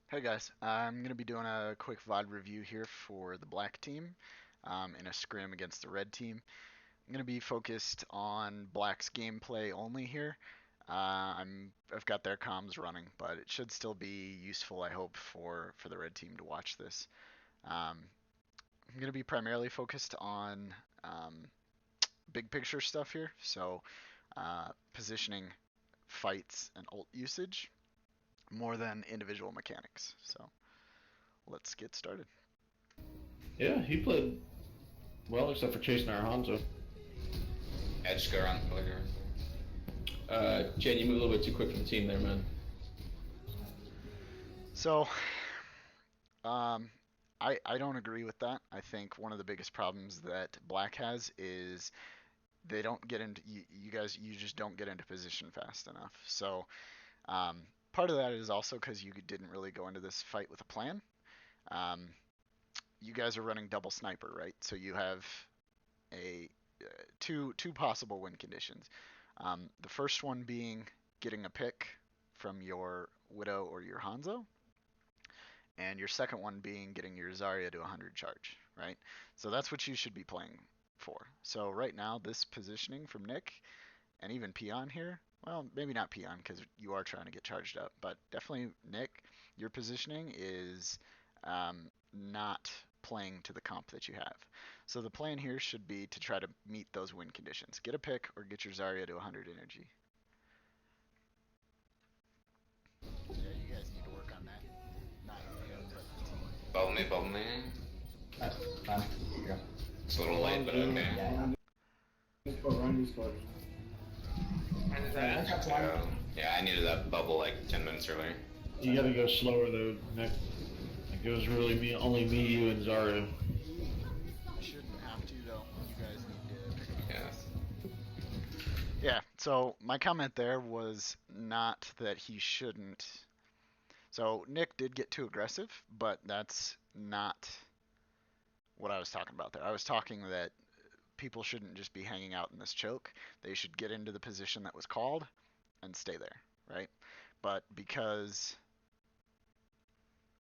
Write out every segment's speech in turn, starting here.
Hey guys, I'm going to be doing a quick VOD review here for the black team in a scrim against the red team. I'm going to be focused on black's gameplay only here. I've got their comms running, but it should still be useful, I hope, for the red team to watch this. I'm going to be primarily focused on big picture stuff here, so positioning, fights, and ult usage more than individual mechanics. So let's get started. Yeah, he played well, except for chasing our Hanzo. Yeah, just go around the pillar here. Jen, you move a little bit too quick for the team there, man. So, um, I don't agree with that. I think one of the biggest problems that Black has is they don't get into you guys. You just don't get into position fast enough. So, um, part of that is also because you didn't really go into this fight with a plan. Um, you guys are running double sniper, right? So you have a two possible win conditions. The first one being getting a pick from your Widow or your Hanzo, and your second one being getting your Zarya to 100 charge, right? So that's what you should be playing for. So right now, this positioning from Nick and even Peon here, well, maybe not Peon because you are trying to get charged up, but definitely Nick, your positioning is not playing to the comp that you have. So the plan here should be to try to meet those win conditions. Get a pick or get your Zarya to 100 energy. Yeah, you guys need to work on that. Not you, but the team. Bubble me. Fine. Here you It's a little late, but okay. go. Yeah, that's one. Yeah, I needed that bubble like 10 minutes earlier. You gotta go slower though, Nick. Like it was really only me, you, and Zarya. You shouldn't have to though. You guys need to pick up Yeah. this. Yeah. So my comment there was not that he shouldn't. So Nick did get too aggressive, but that's not what I was talking about there. I was talking that people shouldn't just be hanging out in this choke. They should get into the position that was called and stay there, right? But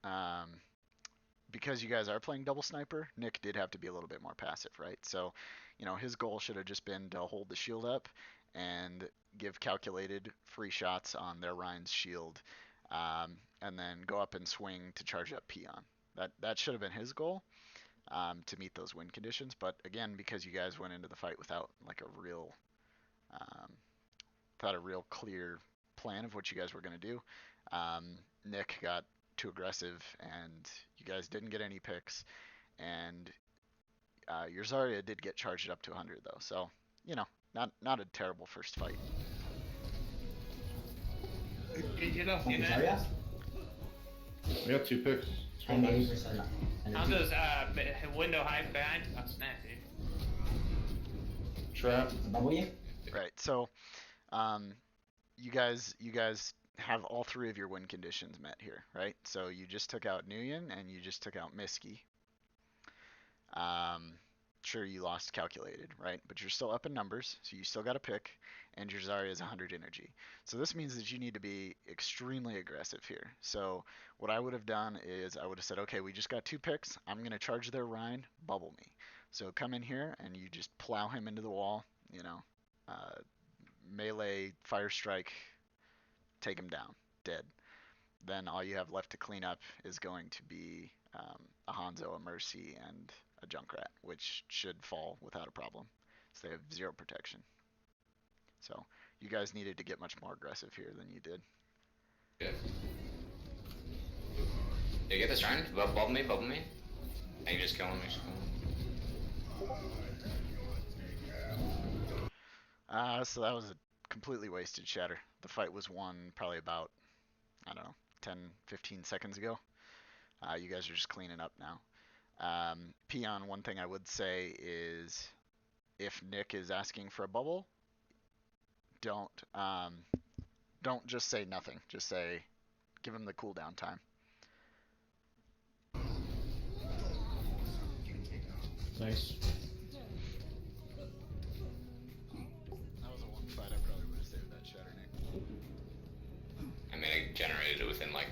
um, because you guys are playing double sniper, Nick did have to be a little bit more passive, right? So, his goal should have just been to hold the shield up and give calculated free shots on their Ryan's shield, and then go up and swing to charge up Peon. That should have been his goal, to meet those win conditions. But again, because you guys went into the fight without like um, a real clear plan of what you guys were going to do, Nick got too aggressive, and you guys didn't get any picks. And your Zarya did get charged up to 100 though, so not a terrible first fight. Did you not see Sorry, that? yeah? We got 2 picks. I know you percent. How's those window hide behind? That's nasty. Trap. Bubble you? Right. So, you guys have all three of your win conditions met here, right? So you just took out Nguyen and you just took out Miski. Sure, you lost calculated, right? But you're still up in numbers, so you still got a pick, and your Zarya is 100 energy. So this means that you need to be extremely aggressive here. So what I would have done is I would have said, okay, we just got 2 picks. I'm going to charge their Rhine, bubble me. So come in here and you just plow him into the wall, uh, melee, fire strike, take him down, dead. Then all you have left to clean up is going to be a Hanzo, a Mercy, and a Junkrat, which should fall without a problem. So they have 0 protection. So you guys needed to get much more aggressive here than you did. Good. You get this round? Bubble me. And you just kill him. So that was a completely wasted shatter. The fight was won probably about, I don't know, 10, 15 seconds ago. You guys are just cleaning up now. Peon, one thing I would say is if Nick is asking for a bubble, don't just say nothing. Just say, give him the cooldown time. Nice. That was a one fight. I probably would have saved that shatter, Nick. I mean, I generated it within like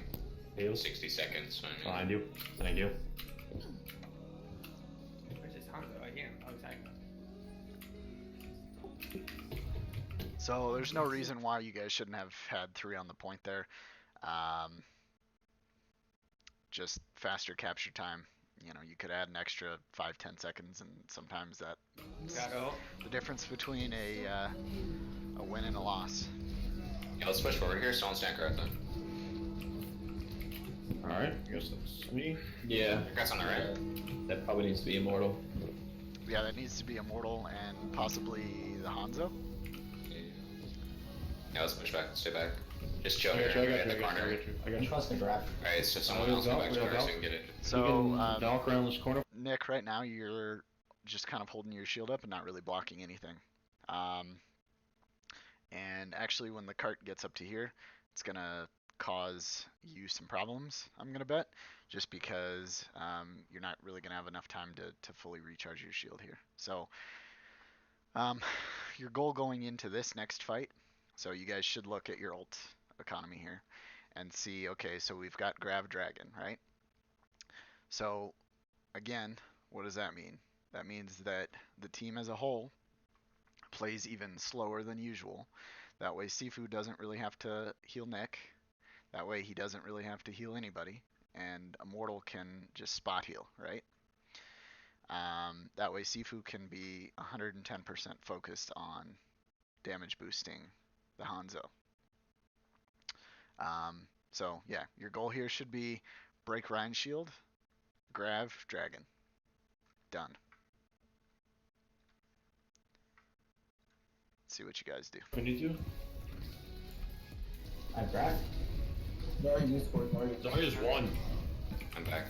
Heal. 60 seconds. I mean. Behind you. Behind you. Where's this Hanzo? I hear him. Oh, exactly. So there's no reason why you guys shouldn't have had 3 on the point there. Just faster capture time. You know, you could add an extra 5-10 seconds, and sometimes that's Gotta the difference between a win and a loss. Yeah, let's push forward here. Someone stand correct then. Alright, I guess that's me. Yeah. Congrats on the right. That probably needs to be immortal. Yeah, that needs to be Immortal and possibly the Hanzo. Yeah, let's push back. Stay back. Just chill I here. got you, I We're got at you, the I got you, I corner. got you, I got I'm you. trusting Grav. Alright, so someone We'll else come go, back to we'll corner so go. we can get it. So, You can Valk around this corner. Nick, right now you're just kind of holding your shield up and not really blocking anything. And actually, when the cart gets up to here, it's gonna cause you some problems, I'm gonna bet, just because you're not really gonna have enough time to fully recharge your shield here. So, your goal going into this next fight, so you guys should look at your ult economy here and see, okay, so we've got Grav Dragon, right? So, again, what does that mean? That means that the team as a whole plays even slower than usual. That way Sifu doesn't really have to heal Nick. That way he doesn't really have to heal anybody. And Immortal can just spot heal, right? That way Sifu can be 110% focused on damage boosting the Hanzo. So yeah, your goal here should be break Ryan's shield, Grav Dragon. Done. Let's see what you guys do. Beneath you. I have Grav. Very useful. Very Zarya's one. I'm back.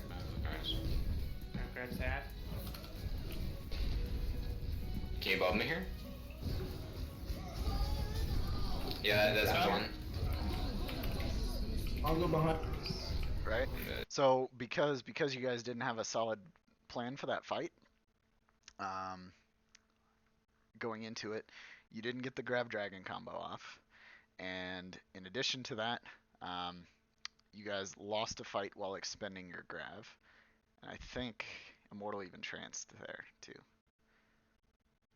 Alright. grab sad. Can you above me here? Yeah, that's one. I'll go behind. Right? So because you guys didn't have a solid plan for that fight, going into it, you didn't get the Grav Dragon combo off, and in addition to that, you guys lost a fight while expending your Grav, and I think Immortal even tranced there too.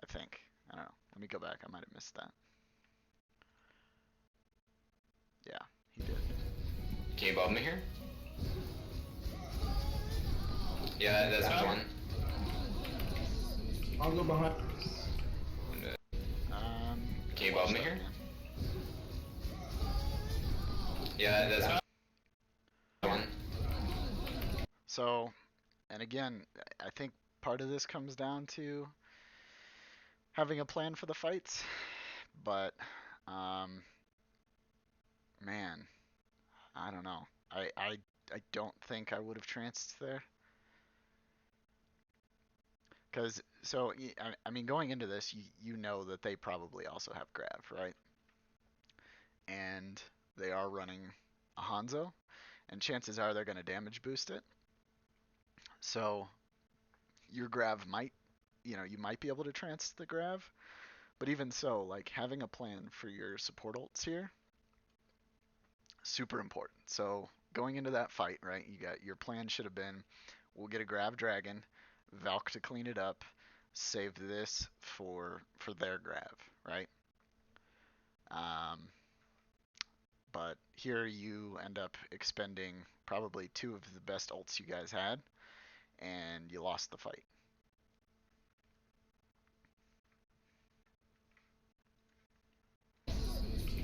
I think. I don't know. Let me go back. I might have missed that. Yeah, he did. Can you above me here? Yeah, that's one. I'll go behind. Can you above me here? Yeah, that's one. So, and again, I think part of this comes down to having a plan for the fights, but man, I don't know. I don't think I would have tranced there. Because, so, I mean, going into this, you know that they probably also have Grav, right? And they are running a Hanzo, and chances are they're going to damage boost it. So, your Grav might, you might be able to trance the Grav, but even so, like, having a plan for your support ults here, super important. So, going into that fight, right, your plan should have been, we'll get a Grav Dragon, Valk to clean it up, save this for their Grav, right? But here you end up expending probably 2 of the best ults you guys had, and you lost the fight.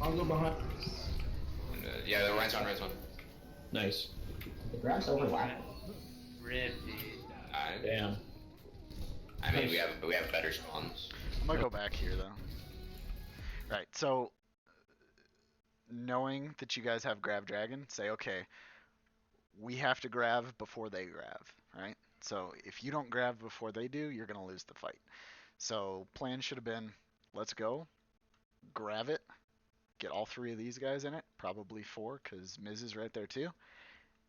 I'll go behind. Yeah, the Ryan's on, Ryan's on. Nice. The Grav's overlap. Rip, dude. Damn. I mean, we have better spawns. I'm gonna go back here though. Right, so knowing that you guys have Grav Dragon, say okay, we have to Grav before they Grav, right? So if you don't Grav before they do, you're gonna lose the fight. So plan should have been, let's go, Grav it, get all 3 of these guys in it, probably 4 because Miz is right there too.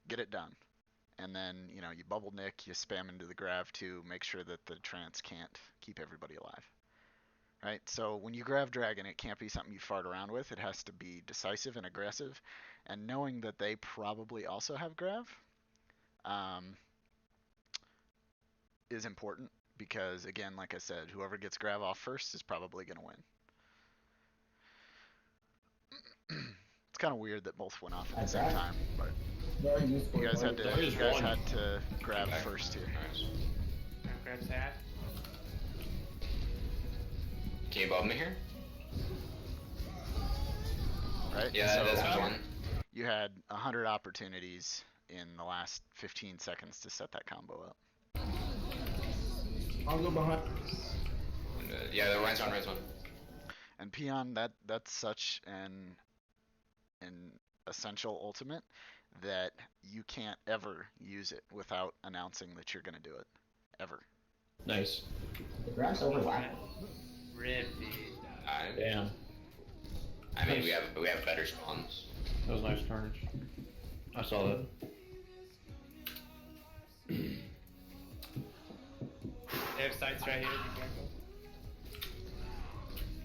Get it done. And then, you bubble Nick, you spam into the Grav to make sure that the trance can't keep everybody alive. Right? So when you Grav Dragon, it can't be something you fart around with. It has to be decisive and aggressive. and knowing that they probably also have Grav is important because, again, like I said, whoever gets Grav off first is probably going to win. It's kind of weird that both went off at the same time, but Billy, you scored you guys had target. to grab Okay. first here. Nice. Grab that. Can you above me here? Right? Yeah, So that's one. you had 100 opportunities in the last 15 seconds to set that combo up. I'll go behind. Yeah, the Ryan's one. And Peon, that's such an essential ultimate that you can't ever use it without announcing that you're going to do it. Ever. Nice. The Grav's overlapping. Rip, dude. Damn. I mean, we have better spawns. That was nice carnage. I saw that. They have sights right here. Be careful.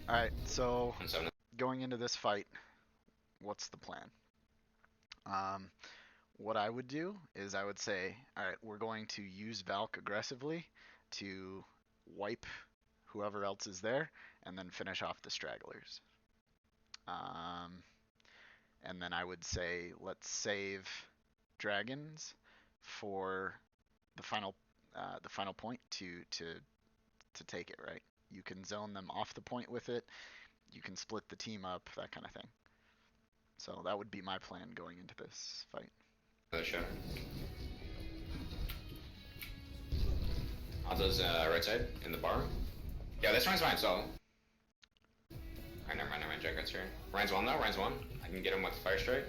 Alright, so 1-7. going into this fight, what's the plan? What I would do is I would say, alright, we're going to use Valk aggressively to wipe whoever else is there and then finish off the stragglers. And then I would say, let's save dragons for the final point to take it, right? You can zone them off the point with it. You can split the team up, that kind of thing. So that would be my plan going into this fight. The shot. Hanzo's right side in the bar. Yeah, this Ryan's fine. So. Alright, never mind. Jugger's here. Ryan's one though. Ryan's one. I can get him with fire strike.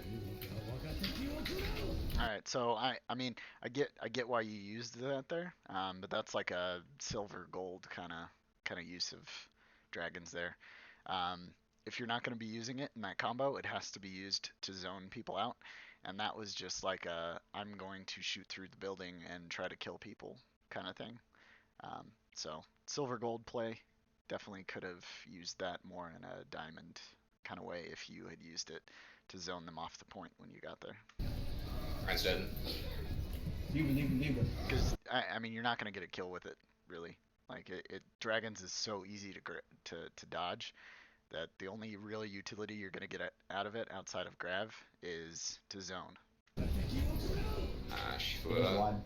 All right, so I mean I get why you used that there, but that's like a silver gold kind of use of dragons there. If you're not going to be using it in that combo, it has to be used to zone people out, and that was just like I'm going to shoot through the building and try to kill people kind of thing. So silver gold play, definitely could have used that more in a diamond kind of way if you had used it to zone them off the point when you got there. Ryan's dead. Diva. Because I mean, you're not gonna get a kill with it, really. Like dragons is so easy to dodge that the only real utility you're gonna get out of it outside of Grav is to zone. There's one.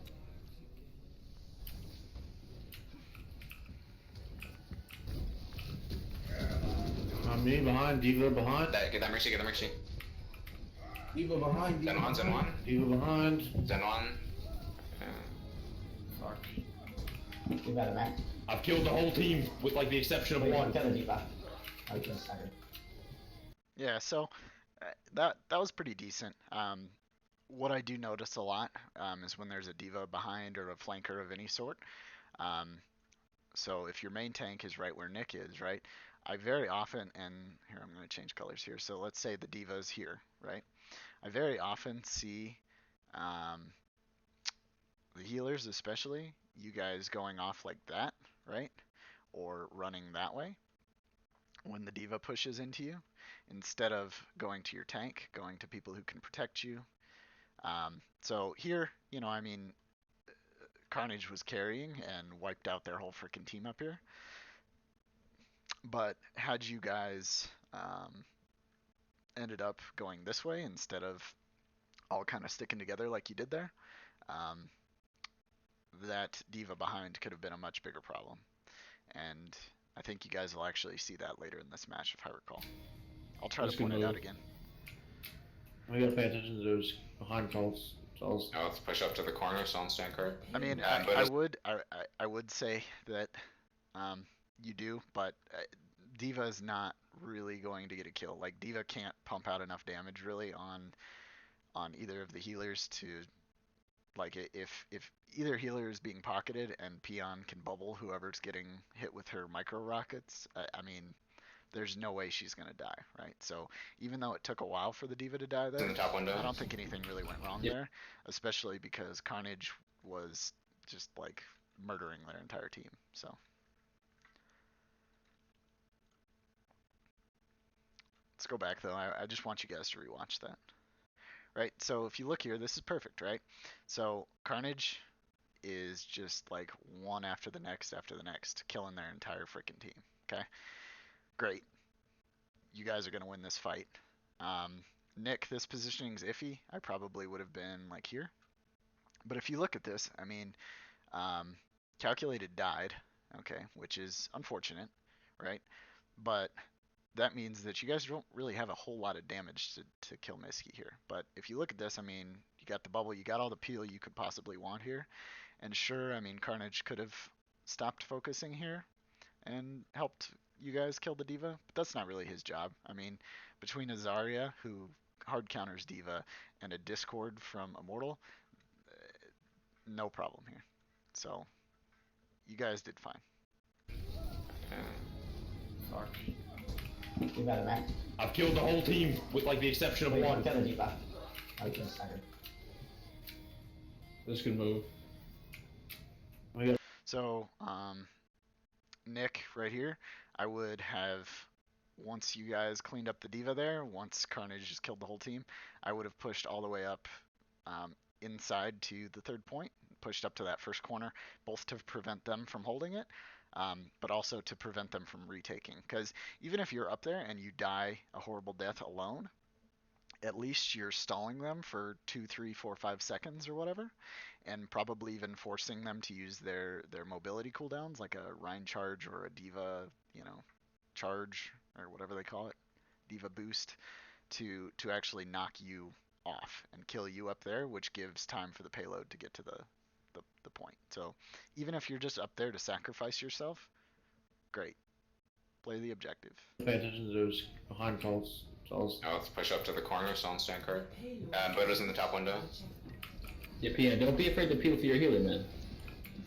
Me behind, Diva behind. Get that Mercy. Diva behind. Zen one. Diva behind. Zen one. Fuck. We got him, Mac. I've killed the whole team with like the exception of Wait, one. kill the Diva. I just second. Yeah, so that was pretty decent. What I do notice a lot is when there's a diva behind or a flanker of any sort. So if your main tank is right where Nick is, right? I very often, and here I'm going to change colors here. So let's say the diva is here, right? I very often see the healers, especially you guys going off like that, right? Or running that way when the diva pushes into you, instead of going to your tank, going to people who can protect you. So here, I mean, Carnage was carrying and wiped out their whole freaking team up here. But had you guys ended up going this way instead of all kind of sticking together like you did there, that diva behind could have been a much bigger problem. And I think you guys will actually see that later in this match, if I recall. I'll try to point it out again. We gotta pay attention to those behind calls. Oh, let's push up to the corner, so on stand card. I mean, I would say that you do, but Diva is not really going to get a kill. Like Diva can't pump out enough damage really on either of the healers to, like, if either healer is being pocketed and Peon can bubble whoever's getting hit with her micro rockets, I mean, there's no way she's going to die, right? So even though it took a while for the Diva to die there, In the top window. I don't think anything really went wrong there, especially because Carnage was just like murdering their entire team. So let's go back though. I just want you guys to rewatch that. right? So if you look here, this is perfect, right? So Carnage is just like one after the next, killing their entire freaking team. Okay, great. You guys are gonna win this fight. Nick, this positioning's iffy. I probably would have been like here, but if you look at this, I mean, um, calculated died, okay, which is unfortunate, right? But that means that you guys don't really have a whole lot of damage to kill Misky here. But if you look at this, I mean, you got the bubble, you got all the peel you could possibly want here. And sure, I mean, Carnage could have stopped focusing here and helped you guys kill the Diva, but that's not really his job. I mean, between a Zarya, who hard counters Diva, and a Discord from Immortal, no problem here. So, you guys did fine. Fuck. We got a mech. I've killed the whole team with like the exception of Wait, one. kill the Diva. I just staggered. This can move. So, Nick, right here, I would have, once you guys cleaned up the Diva there, once Carnage just killed the whole team, I would have pushed all the way up inside to the third point, pushed up to that first corner, both to prevent them from holding it, but also to prevent them from retaking. Because even if you're up there and you die a horrible death alone, at least you're stalling them for 2, 3, 4, 5 seconds or whatever, and probably even forcing them to use their mobility cooldowns, like a Rhine charge or a Diva, charge or whatever they call it, Diva boost, to actually knock you off and kill you up there, which gives time for the payload to get to the point. So even if you're just up there to sacrifice yourself, great, play the objective. Pay attention to those behind calls. Now let's push up to the corner, so on stand card. Bodo's in the top window. Yeah, Pian, don't be afraid to peel for your healer, man.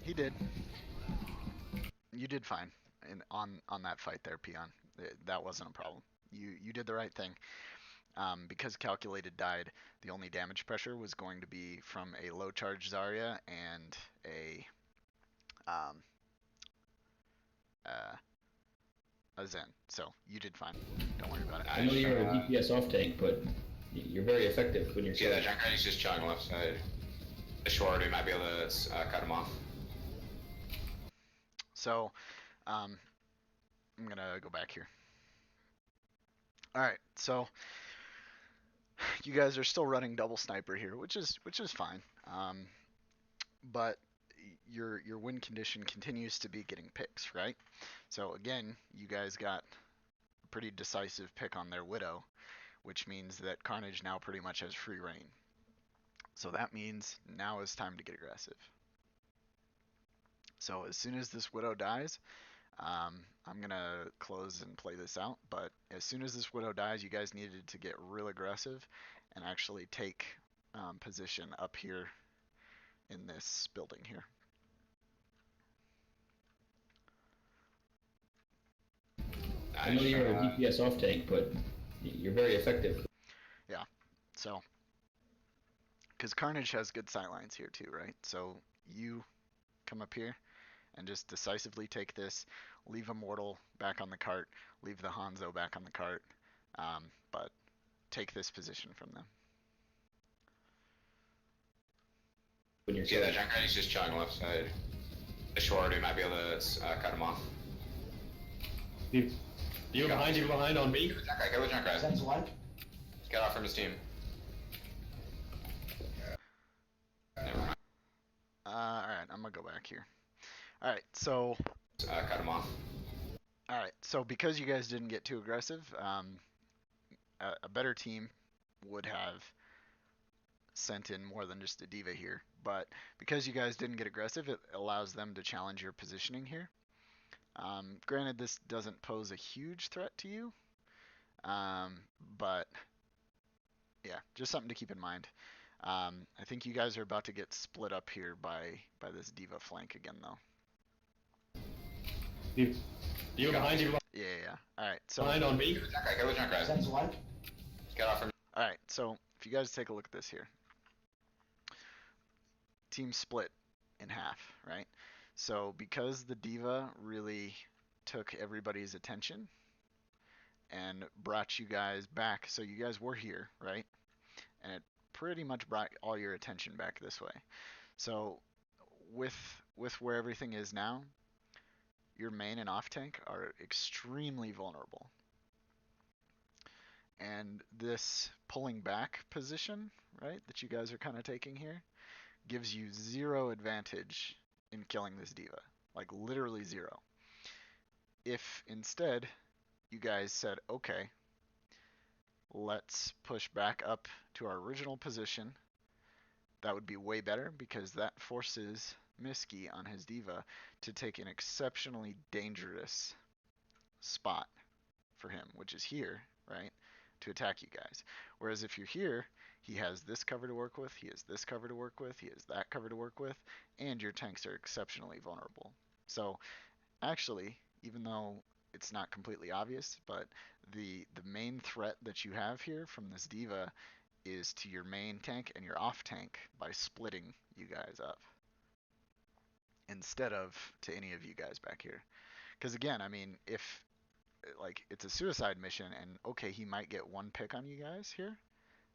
He did. You did fine on that fight there, Peon. That wasn't a problem. You did the right thing. Because calculated died, the only damage pressure was going to be from a low charge Zarya and a Zen. So you did fine. Don't worry about it. I know you're a DPS off tank, but you're very effective when you're. Yeah, that Junkrat is just chilling left side. The short, we might be able to cut him off. So, I'm gonna go back here. All right, so you guys are still running double sniper here, which is fine. But your win condition continues to be getting picks, right? So again, you guys got a pretty decisive pick on their Widow, which means that Carnage now pretty much has free reign. So that means now is time to get aggressive. So as soon as this Widow dies, I'm gonna close and play this out, but as soon as this Widow dies, you guys needed to get real aggressive and actually take position up here in this building here. I know you're a DPS off tank, but you're very effective. Yeah, so, because Carnage has good sightlines here too, right? So you come up here and just decisively take this, leave Immortal back on the cart, leave the Hanzo back on the cart, but take this position from them. Yeah, that Junkrat is just chilling left side. The short, we might be able to cut him off. You behind on me. Kill the Junkrat. Sense one. Get off from his team. Never mind. Alright, I'm gonna go back here. Alright, so Cut him off. Alright, so because you guys didn't get too aggressive, a better team would have sent in more than just a Diva here. But because you guys didn't get aggressive, it allows them to challenge your positioning here. Granted, this doesn't pose a huge threat to you, but yeah, just something to keep in mind. I think you guys are about to get split up here by this Diva flank again, though. You behind you. Yeah. Alright, so Behind on me. Kill the Junkrat. Sense one. Get off from. Alright, so if you guys take a look at this here. Team split in half, right? So because the Diva really took everybody's attention and brought you guys back, so you guys were here, right? And it pretty much brought all your attention back this way. So with where everything is now, your main and off tank are extremely vulnerable. And this pulling back position, right, that you guys are kind of taking here, gives you 0 advantage in killing this diva. Like literally 0. If instead you guys said, okay, let's push back up to our original position, that would be way better because that forces Miski on his diva to take an exceptionally dangerous spot for him, which is here, right, to attack you guys. Whereas if you're here, he has this cover to work with, he has this cover to work with, he has that cover to work with, and your tanks are exceptionally vulnerable. So actually, even though it's not completely obvious, but the main threat that you have here from this diva is to your main tank and your off tank by splitting you guys up instead of to any of you guys back here. Because again, I mean, if like it's a suicide mission and okay, he might get 1 pick on you guys here,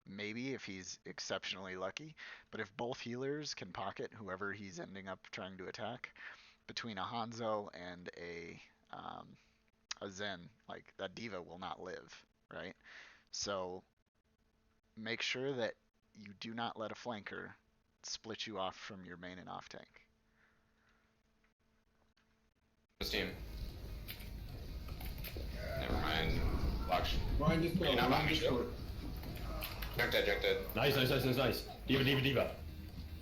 maybe if he's exceptionally lucky, but if both healers can pocket whoever he's ending up trying to attack, between a Hanzo and a Zen, like that diva will not live, right? So make sure that you do not let a flanker split you off from your main and off tank. This team. Never mind. Watch. Ryan, just go. You're not behind me, Just go. shield. Jacked. Nice. Diva.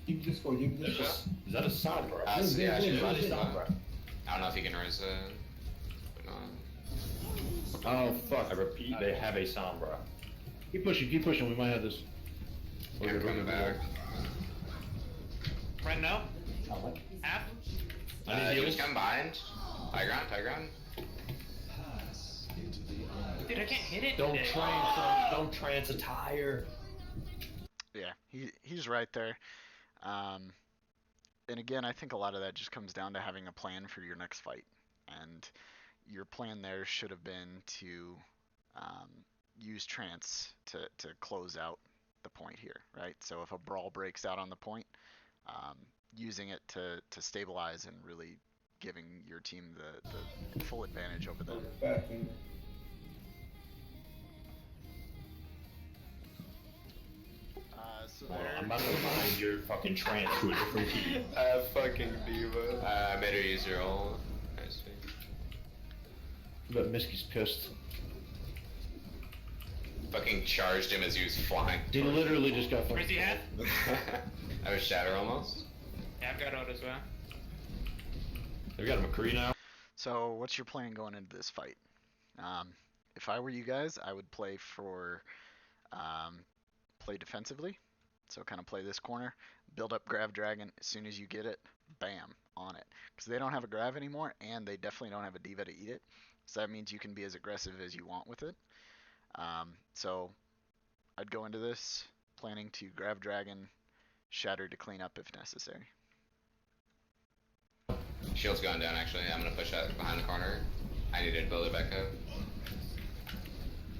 Keep just go. Keep just go. Is that a Sombra? Yeah, good, she's good, about good. to I don't know if he can raise but no. Oh fuck! I repeat, they have a Sombra. Keep pushing. We might have this. Yeah, coming back. Right now? Oh, what? Half? I need He heals. was coming behind. High ground. Dude, I can't hit it. Don't trance a tire. Yeah, he's right there. And again, I think a lot of that just comes down to having a plan for your next fight. And your plan there should have been to use trance to close out the point here, right? So if a brawl breaks out on the point, using it to stabilize and really giving your team the full advantage over them. I'm not gonna mind your fucking trance to a different team. Fucking diva. Made her use your ult. Nice. But Miski's pissed. Fucking charged him as he was flying. He literally just got Where's he at? That was Shatter almost. Yeah, I've got ult as well. They've got a McCree now. So what's your plan going into this fight? If I were you guys, I would play defensively. So kind of play this corner, build up Grav Dragon. As soon as you get it, bam, on it. Because they don't have a Grav anymore, and they definitely don't have a Diva to eat it. So that means you can be as aggressive as you want with it. So I'd go into this planning to Grav Dragon, Shatter to clean up if necessary. Shield's going down actually. I'm gonna push that behind the corner. I need to build it back up.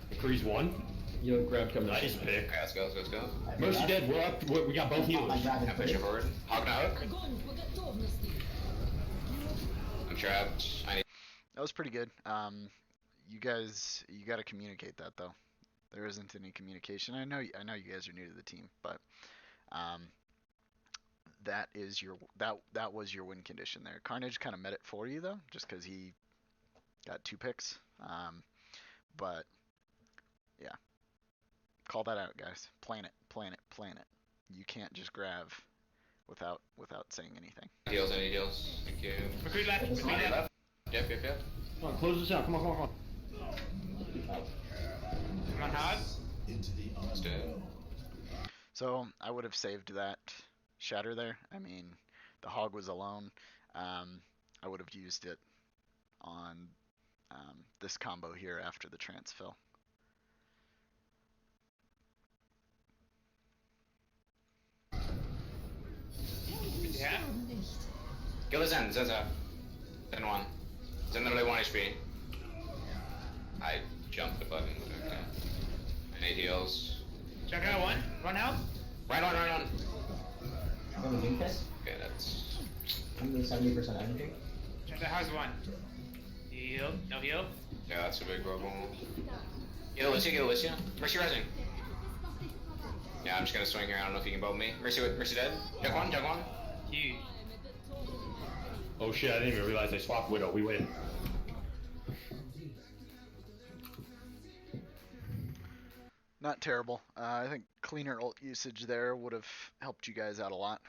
McCree's one. Yo, Grav coming. Nice pick. Okay, let's go. Mercy dead. We're up. We got both healers. I'm pushing forward. Hog no hook. I'm trapped. I need. That was pretty good. You guys, you got to communicate that though. There isn't any communication. I know you guys are new to the team, but that was your win condition there. Carnage kind of met it for you though, just because he got 2 picks. But yeah, call that out, guys. Plan it. You can't just Grav without saying anything. Heals, any heals? Thank you. McCree left. McCree left. Yep. Come on, close this out. Come on. I'm on hard. Let's do it. So I would have saved that Shatter there. I mean, the Hog was alone. I would have used it on this combo here after the trance fill. Yeah. Kill the Zen. Zen 1. Zen literally 1 HP. I jumped the button. Okay. I need heals. Check out one. Run out. Right on, right on. I'm gonna do this. Okay, that's. I'm doing 70% energy. Check the house one. Heal. No heal. Yeah, that's a big problem. Get Alicia, get Alicia. Mercy rising. Yeah, I'm just gonna swing here. I don't know if you can bow me. Mercy dead. Jug one. Huge. Oh shit, I didn't even realize they swapped Widow. We win. Not terrible. I think cleaner ult usage there would have helped you guys out a lot.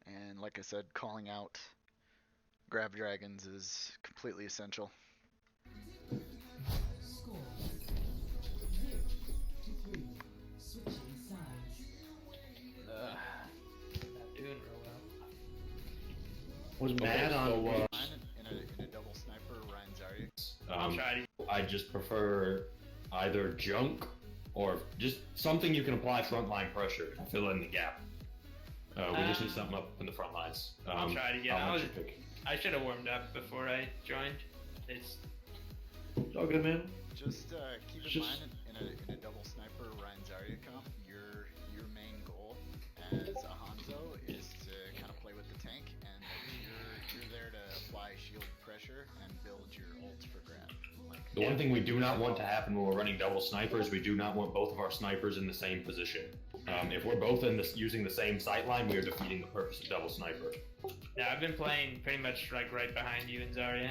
And like I said, calling out Grav Dragons is completely essential. Not doing real well. Was mad on In a double sniper, Ryan Zarya. I'll try to. I just prefer either junk or just something you can apply frontline pressure to fill in the gap. We just need something up in the front lines. I'll try to get. How much you pick? I should have warmed up before I joined. It's All good, man. Just keep in Just- mind in a double sniper Ryan Zarya comp, your main goal as a Hanzo is to kind of play with the tank, and you're there to apply shield pressure and build your ult for grab. Like, The one thing we do not want to happen when we're running double snipers, we do not want both of our snipers in the same position. If we're both using the same sight line, we are defeating the purpose of double sniper. yeah. I've been playing pretty much like right behind you and Zarya.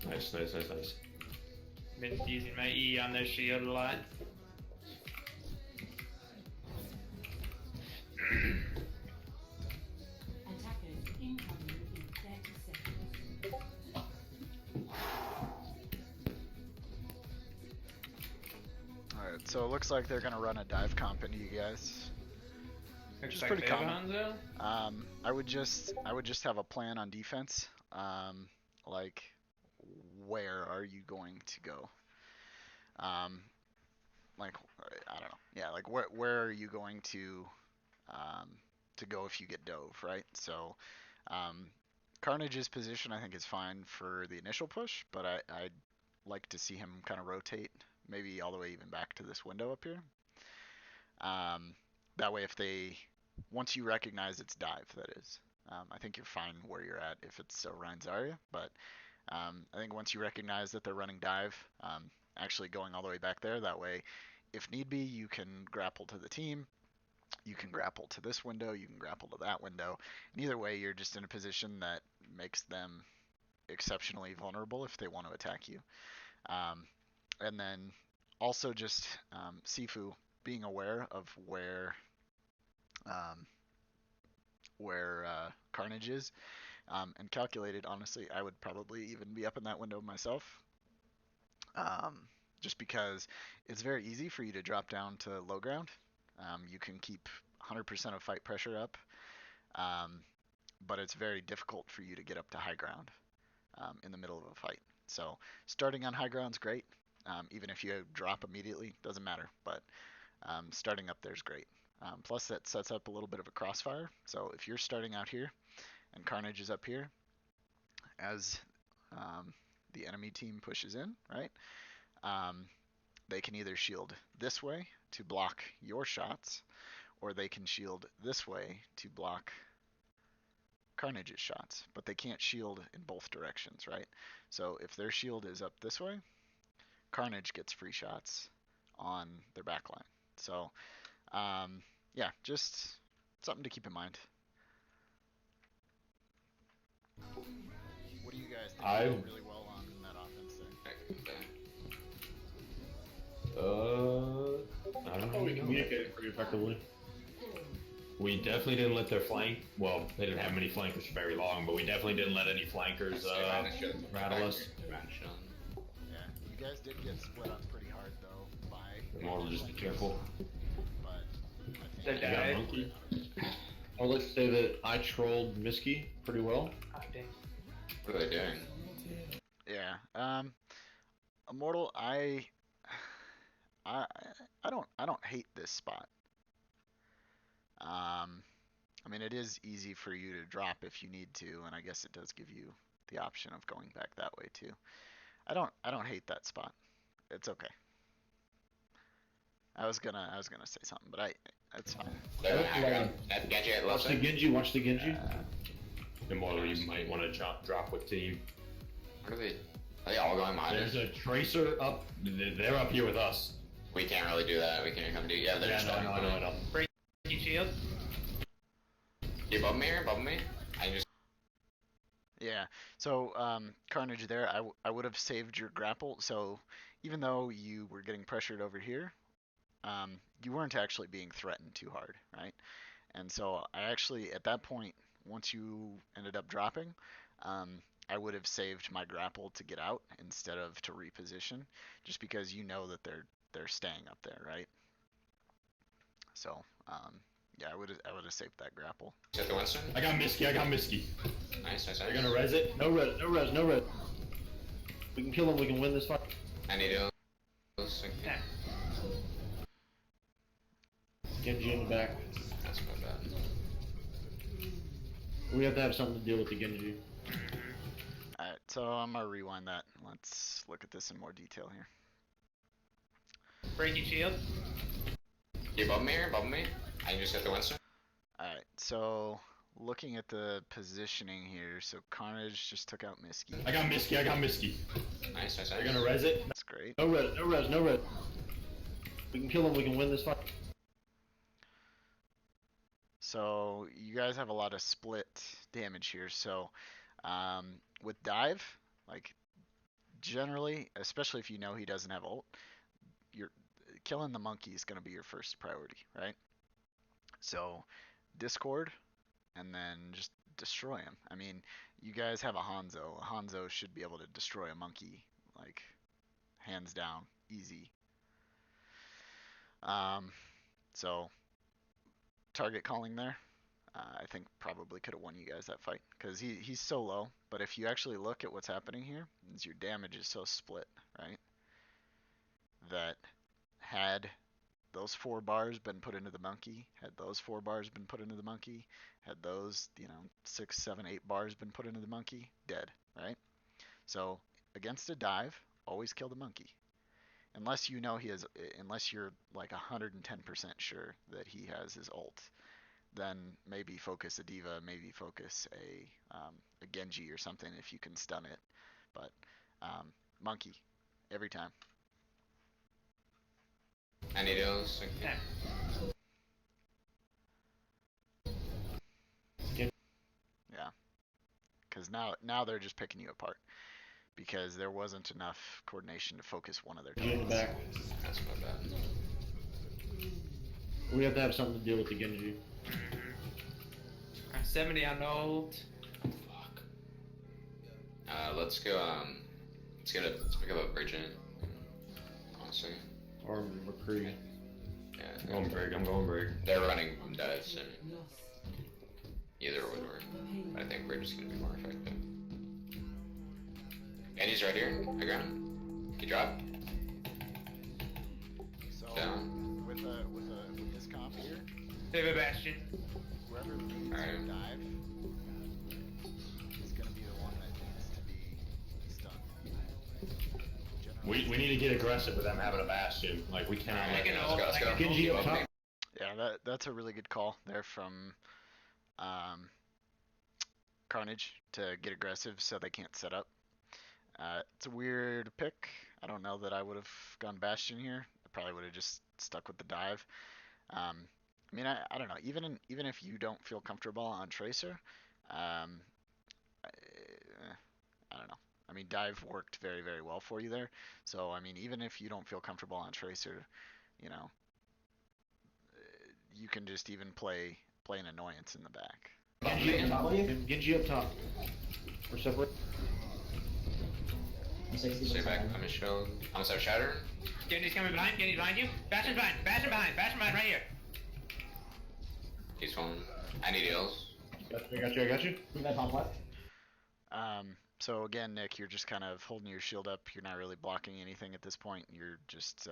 Nice. Been using my E on their shield a lot. Attackers incoming in 30 seconds. alright, so it looks like they're gonna run a dive comp into you guys. Looks is like pretty they have a common. Hanzo. I would just have a plan on defense. Like, where are you going to go? Like, I don't know. Yeah, like where are you going to go if you get dove, right? So, Carnage's position I think is fine for the initial push, but I'd like to see him kind of rotate, maybe all the way even back to this window up here. That way, once you recognize it's dive, that is. I think you're fine where you're at if it's Ryan Zarya, but I think once you recognize that they're running dive, actually going all the way back there, that way, if need be, you can grapple to the team, you can grapple to this window, you can grapple to that window, and either way, you're just in a position that makes them exceptionally vulnerable if they want to attack you. And then also just Sifu being aware of where Carnage is, and calculated. Honestly, I would probably even be up in that window myself, just because it's very easy for you to drop down to low ground. You can keep 100% of fight pressure up, but it's very difficult for you to get up to high ground in the middle of a fight. So starting on high ground's great. Even if you drop immediately, doesn't matter. But starting up there's great. Plus that sets up a little bit of a crossfire. So if you're starting out here and Carnage is up here, as the enemy team pushes in, right? They can either shield this way to block your shots, or they can shield this way to block Carnage's shots. But they can't shield in both directions, right? So if their shield is up this way, Carnage gets free shots on their backline. So, yeah, just something to keep in mind. What do you guys think I- did really well on that offense there? I don't Oh, we know. communicated pretty effectively. We definitely didn't let their flank. Well, they didn't have many flankers for very long, but we definitely didn't let any flankers rattle us. Yeah, you guys did get split up pretty hard though by. More just be careful. But I They think You got died. monkey. I'll let you say that I trolled Miski pretty well. Ah, dang. What are they doing? yeah, Immortal, I don't hate this spot. I mean, it is easy for you to drop if you need to, and I guess it does give you the option of going back that way too. I don't hate that spot. It's okay. I was gonna say something, but that's fine. They're on high ground. That Genji at Watch left the side. Genji, watch the Genji. Immortal, you might want to drop with team. What are they all going behind us? There's a tracer up. They're up here with us. We can't really do that. We can't come do. Yeah, they're just I know. Break your shield. You above me or above me? I can just. Yeah. So Carnage, there, I would have saved your grapple. So even though you were getting pressured over here, you weren't actually being threatened too hard, right? And so I actually, at that point, once you ended up dropping, I would have saved my grapple to get out instead of to reposition, just because you know that they're staying up there, right? So yeah, I would have saved that grapple. Set the Winston. I got Misky. Nice. They're gonna res it. No res. We can kill him, we can win this fight. I need to. Yeah. Genji in the back. That's not bad. We have to have something to deal with the Genji. Alright, so I'm gonna rewind that. Let's look at this in more detail here. Break your shield. You above me or above me? I can just hit the Winston. Alright, so looking at the positioning here, so Carnage just took out Misky. I got Misky. Nice. They're gonna res it. That's great. No res. We can kill him, we can win this fight. So you guys have a lot of split damage here. So with dive, like generally, especially if you know he doesn't have ult, you're killing the monkey is going to be your first priority, right? So Discord, and then just destroy him. I mean, you guys have a Hanzo. A Hanzo should be able to destroy a monkey, like hands down, easy. So target calling there, I think probably could have won you guys that fight because he's so low. But if you actually look at what's happening here, is your damage is so split, right? That had those 4 bars been put into the monkey, had those 4 bars been put into the monkey, had those 6, 7, 8 bars been put into the monkey, dead, right? So against a dive, always kill the monkey. Unless you know unless you're like 110% sure that he has his ult, then maybe focus a diva, maybe focus a Genji or something if you can stun it. But monkey, every time. I need to. Yeah. Yeah, because now they're just picking you apart. Because there wasn't enough coordination to focus one of their Genji in the targets. back. That's not bad. We have to have something to deal with the Genji. I'm 70 on ult. Fuck. Let's go. Let's pick up a Virgin. Honestly. Or McCree. Yeah. I'm going brig. They're running dives, and Loss. either would work. The pain. But I think Virgin's gonna be more effective. And he's right here. High ground. He dropped. So Down. with this comp here, Save a bastion. whoever leads Alright. the dive is gonna be the one that needs to be stunned. We need to get aggressive with them having a bastion. Like we cannot I let can them. ult. Let's go. Genji up top. Yeah, that's a really good call there from Carnage to get aggressive so they can't set up. It's a weird pick. I don't know that I would have gone Bastion here. I probably would have just stuck with the dive. I mean, I don't know. Even if you don't feel comfortable on Tracer, I don't know. I mean, dive worked very, very well for you there. So, I mean, even if you don't feel comfortable on Tracer, you can just even play an annoyance in the back. Genji up top. We're separate. I'm 60%. Stay back. I'm a shield. I'm gonna start shatter. Genji's coming behind. Genji's behind you. Bastion's behind. Bastion behind right here. He's falling. I need heals. I got you. We got top left. So again, Nick, you're just kind of holding your shield up. You're not really blocking anything at this point. You're just,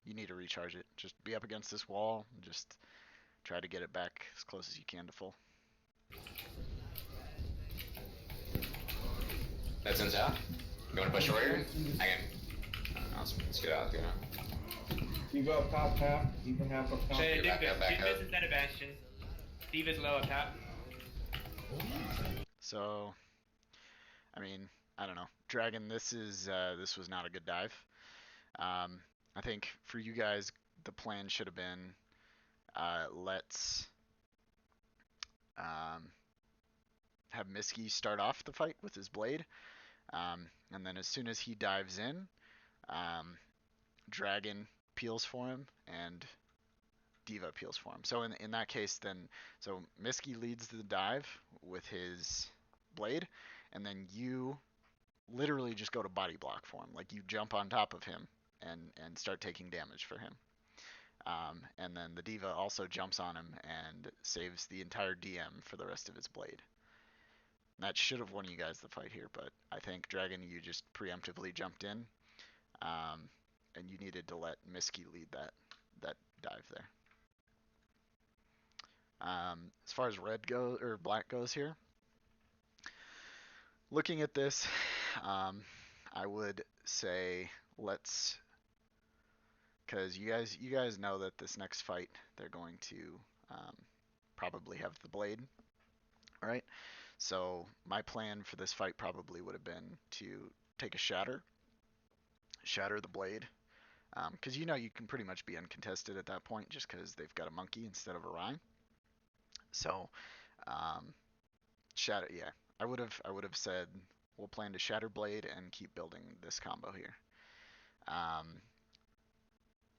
you need to recharge it. Just be up against this wall and just try to get it back as close as you can to full. That's in south. You wanna push warrior? I can. Let's get out. Diva up top half. Diva half up top. So Back up, back Diva's up. in center bastion. Diva's low up top. So, I mean, I don't know. Dragon, this was not a good dive. I think for you guys, the plan should have been let's have Miski start off the fight with his blade, and then as soon as he dives in, Dragon peels for him and Diva peels for him. So in that case, then so Miski leads the dive with his blade, and then you literally just go to body block for him. Like you jump on top of him and start taking damage for him. And then the Diva also jumps on him and saves the entire DM for the rest of his blade. That should have won you guys the fight here, but I think Dragon, you just preemptively jumped in, and you needed to let Miski lead that dive there. As far as red goes or black goes here, looking at this, I would say let's, because you guys know that this next fight they're going to probably have the blade, all right? So my plan for this fight probably would have been to take a shatter the blade, because you know you can pretty much be uncontested at that point just because they've got a monkey instead of a rhyme. So shatter, yeah, I would have said we'll plan to shatter blade and keep building this combo here.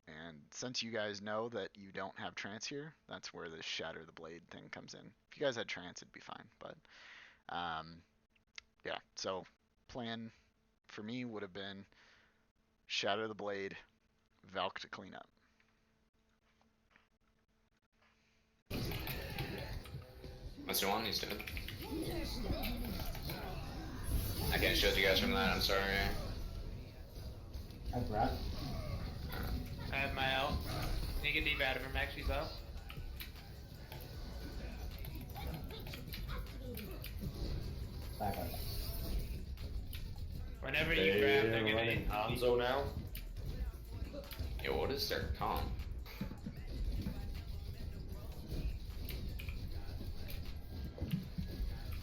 And since you guys know that you don't have trance here, that's where the shatter the blade thing comes in. If you guys had trance, it'd be fine, but yeah, so plan for me would have been shatter the blade, Valk to clean up. That's the one, he's dead. I can't shield you guys from that, I'm sorry. I have Grav. I have my ult. Need to get Diva out of her max, she's low. Back up. Whenever you grab, they're gonna running Hanzo now. Yo, what is their comp?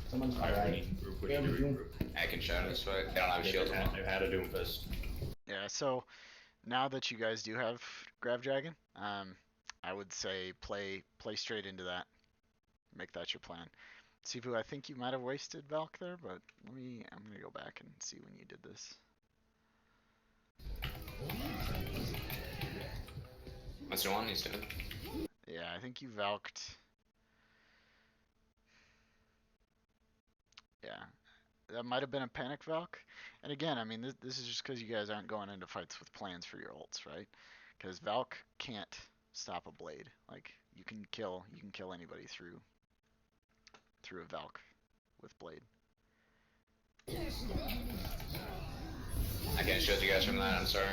Someone's far Alright, we right. need to regroup. I can shatter this fight. They don't have shields. They've had a Doomfist. Yeah, so now that you guys do have Grav Dragon, I would say play straight into that. Make that your plan. Sifu, I think you might have wasted Valk there, but I'm gonna go back and see when you did this. That's the one, he's dead. Yeah, I think you Valked. Yeah, that might have been a panic Valk. And again, I mean, this is just because you guys aren't going into fights with plans for your ults, right? Because Valk can't stop a blade. Like you can kill anybody through a Valk with blade. I can't shield you guys from that, I'm sorry.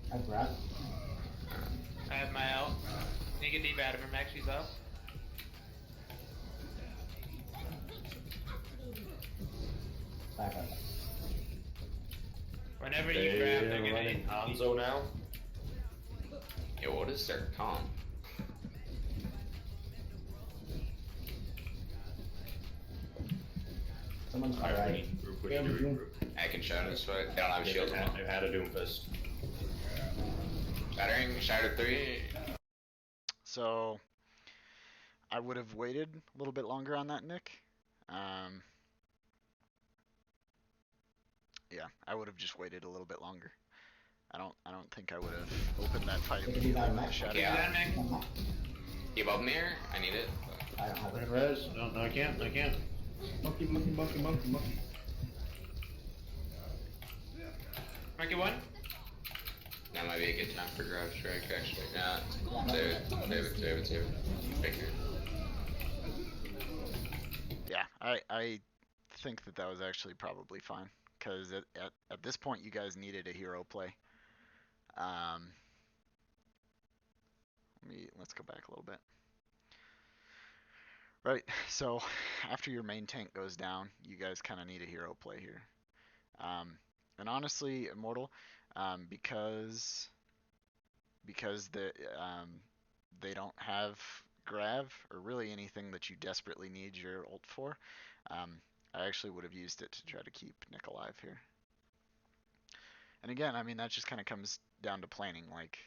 I have Grav. I have my ult. Need to get Diva out of her max, she's low. Back up. Whenever you grab, they're gonna running Hanzo now. Yo, what is their comp? Someone's far Alright, right. we need to regroup. I can shatter this fight. They don't have shields. They've had a Doomfist. Shattering, shatter 3. So I would have waited a little bit longer on that, Nick. Yeah, I would have just waited a little bit longer. I don't think I would have opened that fight Take a immediately Diva with the max. shatter. Yeah. That max. Keep up mirror? I need it. I don't have it. Res? No, I can't. Monkey. Market one. That might be a good time for Grav Strike, actually. Nah, save it. Right here. Yeah, I think that was actually probably fine because at this point you guys needed a hero play. Let's go back a little bit. Right, so after your main tank goes down, you guys kind of need a hero play here. And honestly, Immortal, because because they don't have Grav or really anything that you desperately need your ult for. I actually would have used it to try to keep Nick alive here. And again, I mean, that just kind of comes down to planning, like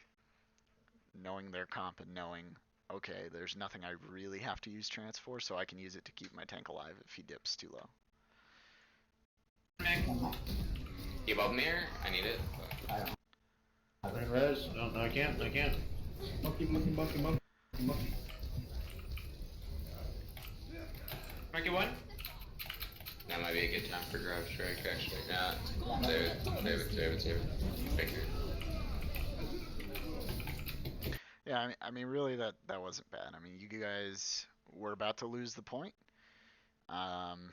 knowing their comp and knowing, okay, there's nothing I really have to use trance for, so I can use it to keep my tank alive if he dips too low. You above me here? I need it. I don't have it. Res? No, I can't. Monkey. Monkey 1. That might be a good time for Grav Strike, actually. Nah, save it. Figure. Yeah, I mean, really, that wasn't bad. I mean, you guys were about to lose the point, and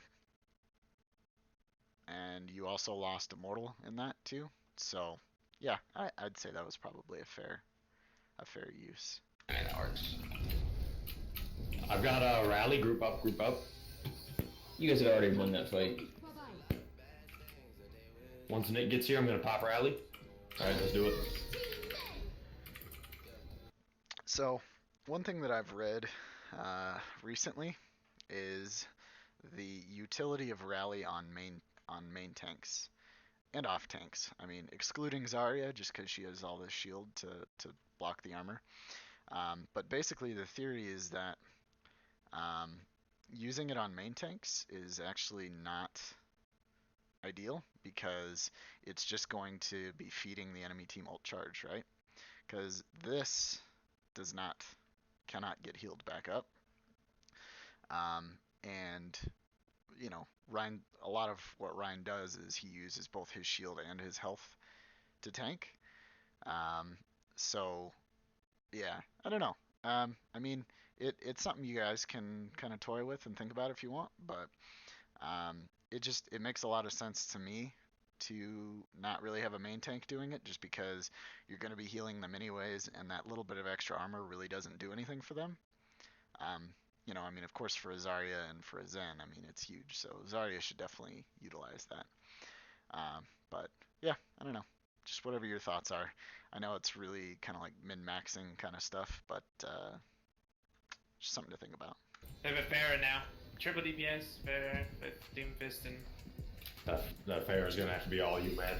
you also lost Immortal in that too. So, yeah, I'd say that was probably a fair use. I mean, that works. I've got a rally. Group up. You guys had already won that fight. Once Nick gets here, I'm gonna pop rally. All right, let's do it. So, one thing that I've read recently is the utility of rally on main tanks and off tanks. I mean, excluding Zarya just because she has all this shield to block the armor. But basically, the theory is that using it on main tanks is actually not ideal because it's just going to be feeding the enemy team ult charge, right? Because this cannot get healed back up. And you know, Ryan, a lot of what Ryan does is he uses both his shield and his health to tank. So yeah, I don't know. I mean, it's something you guys can kind of toy with and think about if you want, but it makes a lot of sense to me to not really have a main tank doing it, just because you're going to be healing them anyways, and that little bit of extra armor really doesn't do anything for them. You know, I mean, of course, for a Zarya and for a Zen, I mean, it's huge. So Zarya should definitely utilize that. But yeah, I don't know. Just whatever your thoughts are. I know it's really kind of like min-maxing kind of stuff, but just something to think about. They have a Pharah now. Triple DPS, Pharah with Doomfist and... That fair is gonna have to be all you, man.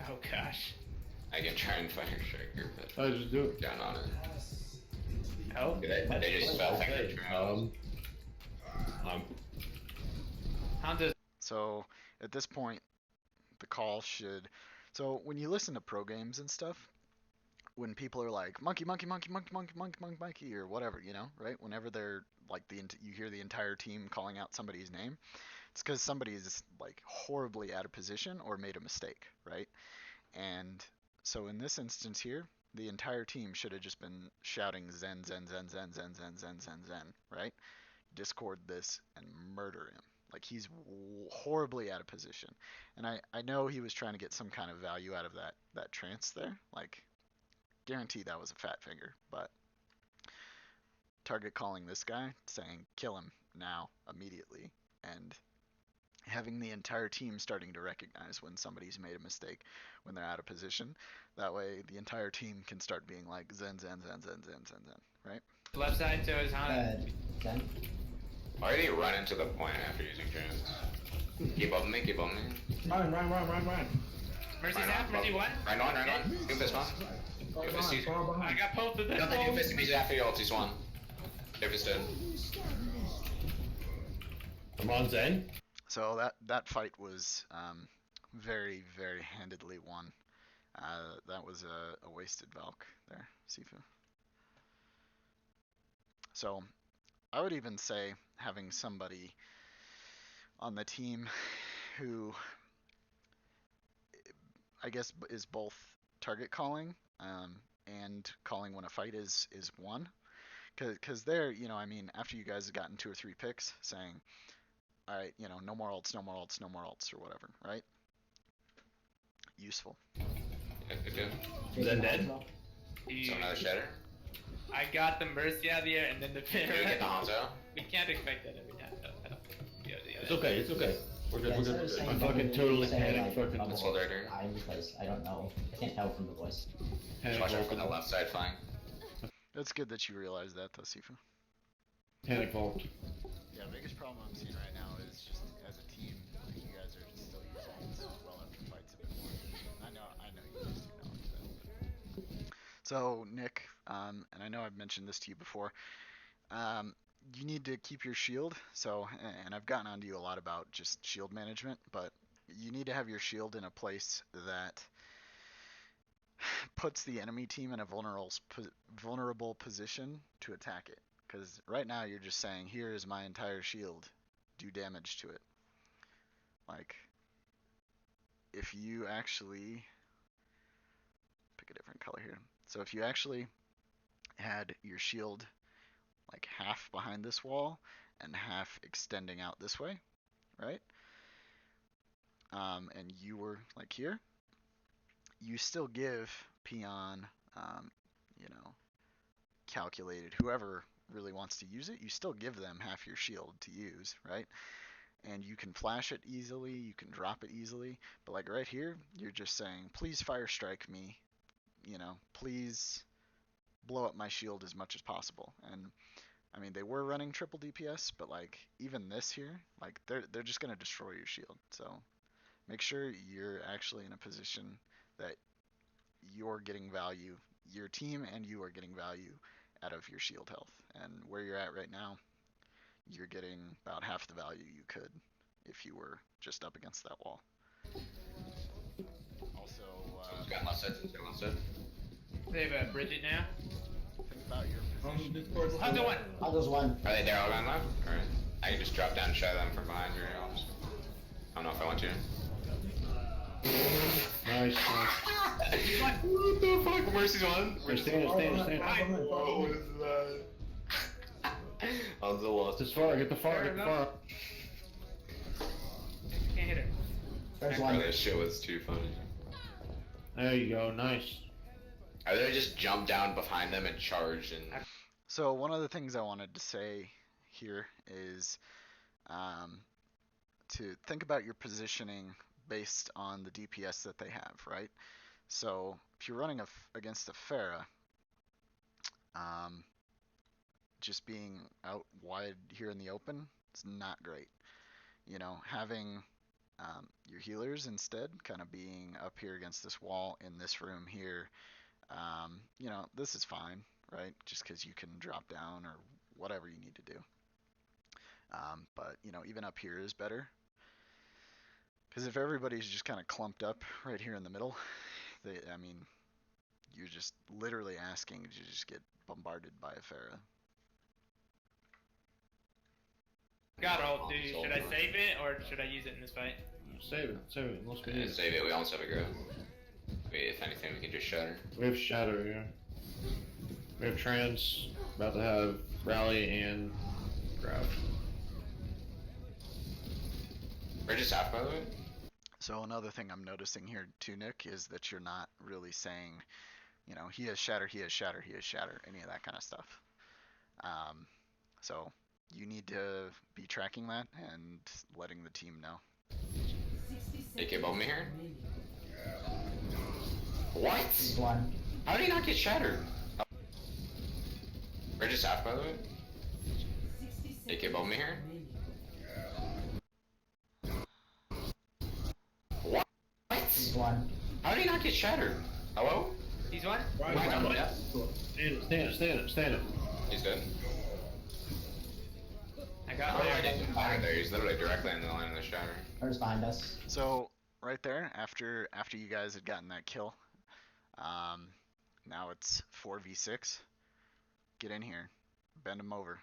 Oh gosh. I can try and fire Striker, but I just do it. down on it. Oh. They just fell Okay, Hanzo's... So at this point, the call should... So when you listen to pro games and stuff, when people are like, monkey, or whatever, you know, right? Whenever they're like, you hear the entire team calling out somebody's name, it's because somebody is like horribly out of position or made a mistake, right? And so in this instance here, the entire team should have just been shouting Zen, right? Discord this and murder him. Like, he's horribly out of position. And I know he was trying to get some kind of value out of that trance there. Like, guarantee that was a fat finger. But target calling this guy, saying kill him now, immediately, and having the entire team starting to recognize when somebody's made a mistake when they're out of position. That way the entire team can start being like Zen, right? Left side, so is Hanzo. Zen. Why did he run into the point after using trance? Keep up me. Run. Mercy's Right half, on, Mercy 1. Right on. Doomfist one. Doomfist I got both of them. got the Doomfist and he's after your ult, he's one. Doomfist dead. I'm on Zen. So that fight was very, very handedly won. That was a wasted Valk there, Sifu. So I would even say having somebody on the team who I guess is both target calling and calling when a fight is won. Because there, you know, I mean, after you guys have gotten 2 or 3 picks saying, all right, you know, no more ults, or whatever, right? Useful. Yeah, good. Zen dead. So another shatter. I got the Mercy out of the air and then the Can you get the Pharah. Hanzo? We can't expect that every time. No. Yeah. It's okay. We're good, Yeah, we're instead good, of we're saying good. I bubble, fucking totally say, panic like, fucking bubble Let's hold right here. time, because I don't know. I can't tell from the voice. panic Watch out for vault. the left side flank. That's good that you realize that, though, Sifu. Panic vault. Yeah, biggest problem I'm seeing right now is just as a team, like, you guys are just still using this well after fights a bit more. I know you guys do know that. So, Nick, and I know I've mentioned this to you before, you need to keep your shield. So, and I've gotten onto you a lot about just shield management, but you need to have your shield in a place that puts the enemy team in a vulnerable position to attack it. Because right now you're just saying, here is my entire shield, do damage to it. Like, if you actually pick a different color here. So if you actually had your shield like half behind this wall and half extending out this way, right? And you were like here, you still give peon, you know, calculated, whoever really wants to use it, you still give them half your shield to use, right? And you can flash it easily, you can drop it easily, but like right here, you're just saying, please fire strike me, you know, please blow up my shield as much as possible. And I mean, they were running triple DPS, but like even this here, like they're just gonna destroy your shield. So make sure you're actually in a position that you're getting value, your team and you are getting value out of your shield health. And where you're at right now, you're getting about half the value you could if you were just up against that wall. Also, Someone's got left side, someone's got left side. They have a Bridget now. think about your position. How's it one? I'll goes one. Are they there all around left? Alright. I can just drop down and show them from behind here. I don't know if I want to. Nice, nice. What the fuck? Mercy's one. Stand. What is that? I was a lost. Get the far, get the far. Can't hit her. There's Bro, one. that shit was too funny. There you go, nice. Are they just jump down behind them and charge and... So one of the things I wanted to say here is to think about your positioning based on the DPS that they have, right? So if you're running against a Pharah, just being out wide here in the open, it's not great. You know, having your healers instead kind of being up here against this wall in this room here, you know, this is fine, right? Just because you can drop down or whatever you need to do. But, you know, even up here is better. Because if everybody's just kind of clumped up right here in the middle, I mean, you're just literally asking to just get bombarded by a Pharah. Got ult, dude. Should I save it or should I use it in this fight? Save it. Unless we need it. Save it, we almost have a Grav. If anything, we can just shatter. We have Shadow here. We have Trans, about to have Rally and Grav. We're just half, by the way. So another thing I'm noticing here too, Nick, is that you're not really saying, you know, he has shatter, he has shatter, he has shatter, any of that kind of stuff. So you need to be tracking that and letting the team know. AK bomb me here? What? There's one. How did he not get shattered? We're just half, by the way. AK bomb me here? What? There's one. How did he not get shattered? Hello? He's one? Yeah. Stand it. He's dead. I got Oh, I there. didn't fire there. He's literally directly in the line of the shatter. There's behind us. So right there, after you guys had gotten that kill, now it's 4v6. Get in here, bend them over.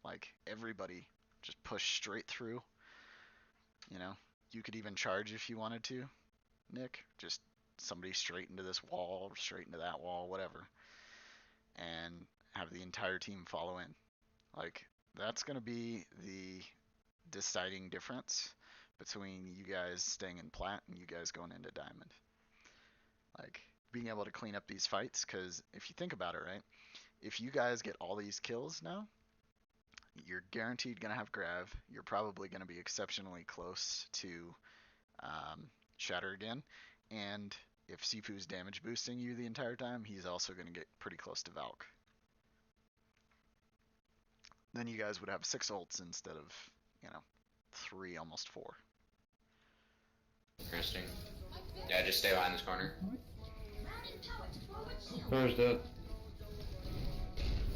Like everybody, just push straight through. You know, you could even charge if you wanted to, Nick. Just somebody straight into this wall, straight into that wall, whatever, and have the entire team follow in. Like that's gonna be the deciding difference between you guys staying in plat and you guys going into diamond. Like being able to clean up these fights, because if you think about it, right, if you guys get all these kills now you're guaranteed gonna have Grav. You're probably gonna be exceptionally close to Shatter again, and if Sifu's damage boosting you the entire time, he's also gonna get pretty close to Valk. Then you guys would have 6 ults instead of, 3, almost 4. Interesting. Yeah, just stay behind this corner. Where's that?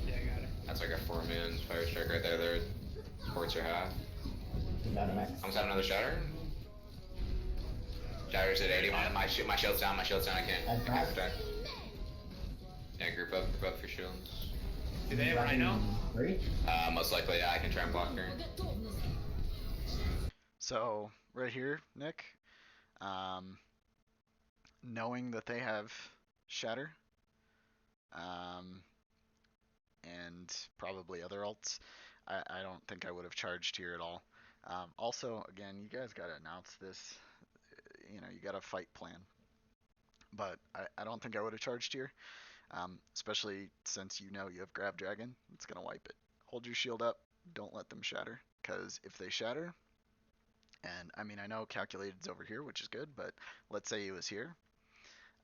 Yeah, I got it. That's like a 4 moons fire strike right there. Their supports are half. Down to max. Almost have another shatter. Shatter's at 81. My shield's down. My shield's down. I can't protect. Yeah, group up for shields. Do they have Rhino? 3? Most likely, yeah. I can try and block her. So right here, Nick, knowing that they have Shatter, and probably other ults, I don't think I would have charged here at all. Also, again, you guys gotta announce this. You gotta fight plan. But I don't think I would have charged here, especially since you have Grav Dragon. It's gonna wipe it. Hold your shield up. Don't let them shatter, because if they shatter, and I know Calculated's over here, which is good, but let's say he was here.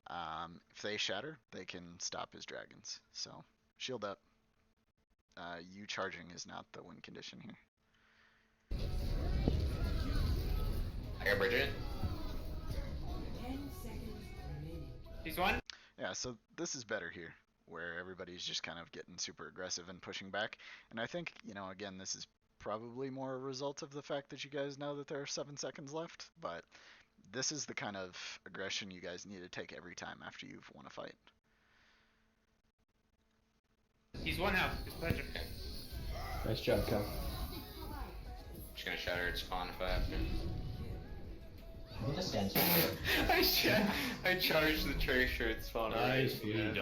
If they shatter, they can stop his dragons. So shield up. You charging is not the win condition here. I got Bridget. 10 seconds remaining. He's one. Yeah, so this is better here, where everybody's just kind of getting super aggressive and pushing back. And I think, again, this is probably more a result of the fact that you guys know that there are 7 seconds left, but this is the kind of aggression you guys need to take every time after you've won a fight. He's one health. It's pleasure. Nice job, Cal. Just gonna shatter its spawn if I have to. You just stand still. I charged the tracer at spawn. Nicely done.